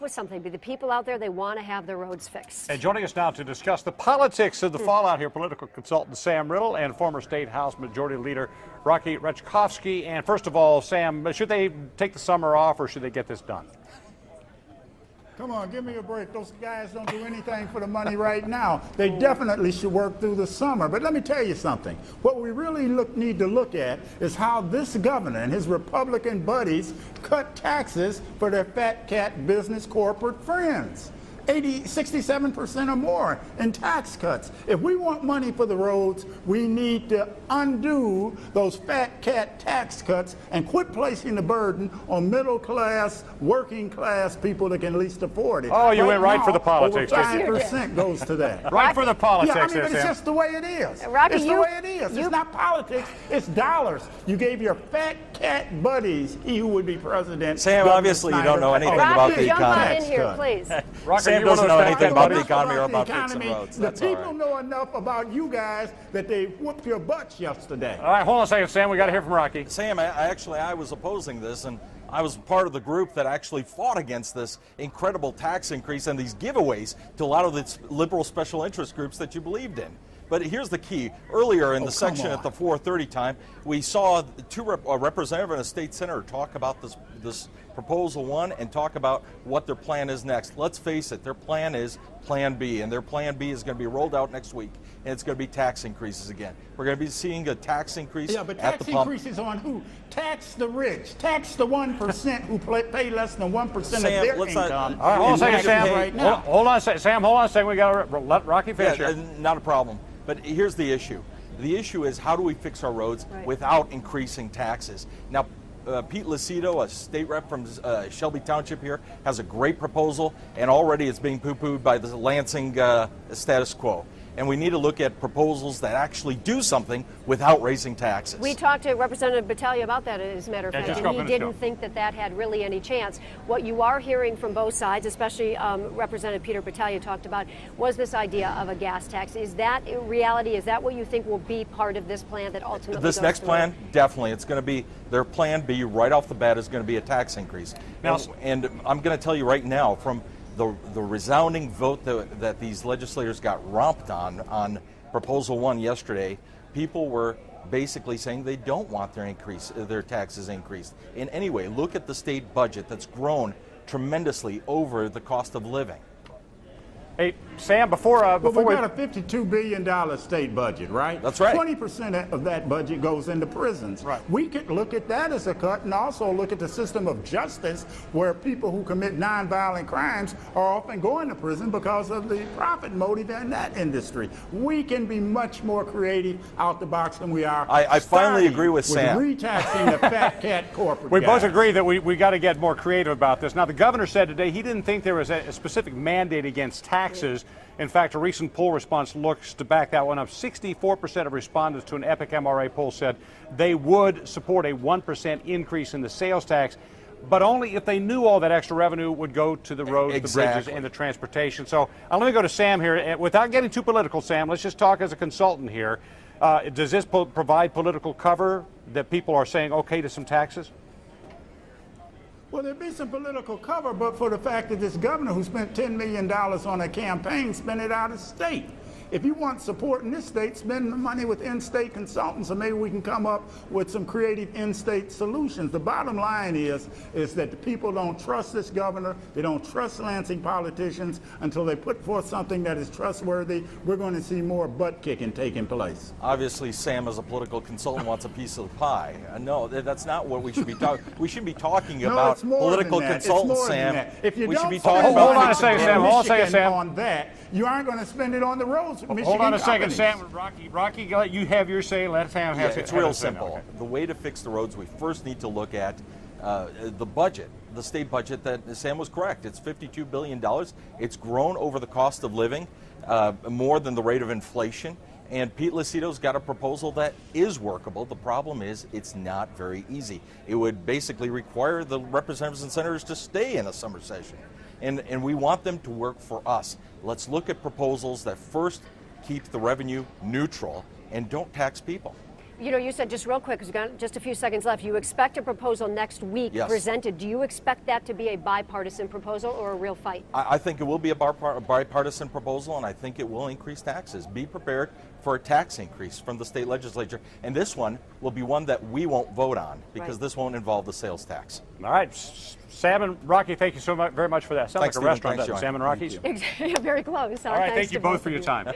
with something. But the people out there, they want to have their roads fixed. And joining us now to discuss the politics of the fallout here, political consultant Sam Riddle and former State House Majority Leader Rocky Rechkovsky. And first of all, Sam, should they take the summer off or should they get this done? Come on, give me a break. Those guys don't do anything for the money right now. They definitely should work through the summer. But let me tell you something. What we really need to look at is how this governor and his Republican buddies cut taxes for their fat cat business corporate friends. 67% or more in tax cuts. If we want money for the roads, we need to undo those fat cat tax cuts and quit placing the burden on middle class, working class people that can least afford it. Oh, you went right for the politics. Over 5% goes to that. Right for the politics. Yeah, I mean, but it's just the way it is. Rocky, it's the way it is. It's not politics. It's dollars. You gave your fat cat buddies, he who would be president. Sam, obviously you don't know anything about the jump on economy. in here, please. Rocky, Sam doesn't know anything about the economy or the about economy. fixing roads. The That's all people right. know enough about you guys that they whooped your butts yesterday. All right, hold on a second, Sam. We got to hear from Rocky. Sam, I was opposing this, and I was part of the group that actually fought against this incredible tax increase and these giveaways to a lot of the liberal special interest groups that you believed in. But here's the key. Earlier in the section at the 4:30 time, we saw a representative and a state senator talk about this proposal one and talk about what their plan is next. Let's face it, their plan is Plan B, and their Plan B is going to be rolled out next week, and it's going to be tax increases again. We're going to be seeing a tax increase Yeah, but at tax the pump. increases on who? Tax the rich. Tax the 1% who pay less than 1% of Sam, their let's not- income. All right, hold on a second, And Sam. right now. Hold on a second, Sam. Hold on a second. We got to let Rocky finish Yeah, here. not a problem. But here's the issue. The issue is how do we fix our roads without increasing taxes? Now, Pete Lucido, a state rep from Shelby Township here, has a great proposal, and already it's being poo-pooed by the Lansing status quo. And we need to look at proposals that actually do something without raising taxes. We talked to Representative Battaglia about that, as a matter of fact, and he didn't think that had really any chance. What you are hearing from both sides, especially Representative Peter Battaglia talked about, was this idea of a gas tax. Is that in reality? Is that what you think will be part of this plan that ultimately This goes next through? plan, definitely. It's going to be, their Plan B right off the bat is going to be a tax increase. Now, and I'm going to tell you right now, from the resounding vote that these legislators got romped on Proposal 1 yesterday, people were basically saying they don't want their taxes increased in any way. Look at the state budget that's grown tremendously over the cost of living. Hey, Sam, before Well, we got a $52 billion state budget, right? That's right. 20% of that budget goes into prisons. Right. We could look at that as a cut and also look at the system of justice where people who commit nonviolent crimes are often going to prison because of the profit motive in that industry. We can be much more creative out the box than we are. I finally starting agree with Sam. Retaxing the fat cat corporate We both guys. agree that we got to get more creative about this. Now, the governor said today he didn't think there was a specific mandate against taxes. In fact, a recent poll response looks to back that one up. 64% of respondents to an Epic MRA poll said they would support a 1% increase in the sales tax, but only if they knew all that extra revenue would go to the roads, the bridges, and the transportation. So let me go to Sam here. Without getting too political, Sam, let's just talk as a consultant here. Does this provide political cover that people are saying okay to some taxes? Well, there'd be some political cover, but for the fact that this governor who spent $10 million on a campaign spent it out of state. If you want support in this state, spend the money with in-state consultants, and maybe we can come up with some creative in-state solutions. The bottom line is that the people don't trust this governor. They don't trust Lansing politicians until they put forth something that is trustworthy. We're going to see more butt kicking taking place. Obviously, Sam, as a political consultant, wants a piece of the pie. No, that's not what we should be talking. We shouldn't be talking about it's more political than that. consultants, It's more Sam. than that. If you we don't should be spend talking hold about on a second, Sam. Hold on a second, Sam. on that, you aren't going to spend it on the roads. Hold on a second, Sam. Rocky, you have your say. Let Sam have It's his real say. simple. Okay. The way to fix the roads, we first need to look at the budget, the state budget. That Sam was correct. It's $52 billion. It's grown over the cost of living, more than the rate of inflation. And Pete Lucido's got a proposal that is workable. The problem is it's not very easy. It would basically require the representatives and senators to stay in a summer session. And we want them to work for us. Let's look at proposals that first keep the revenue neutral and don't tax people. you know, you said just real quick, because we've got just a few seconds left, you expect a proposal next week presented. Do you expect that to be a bipartisan proposal or a real fight? I think it will be a bipartisan proposal, and I think it will increase taxes. Be prepared for a tax increase from the state legislature, and this one will be one that we won't vote on because this won't involve the sales tax. All right. Sam and Rocky, thank you so much, very much for that. Sounds Thanks, like a Stephen. restaurant, doesn't it? Sam and Rocky's? Very close. All right, thank you both for your time.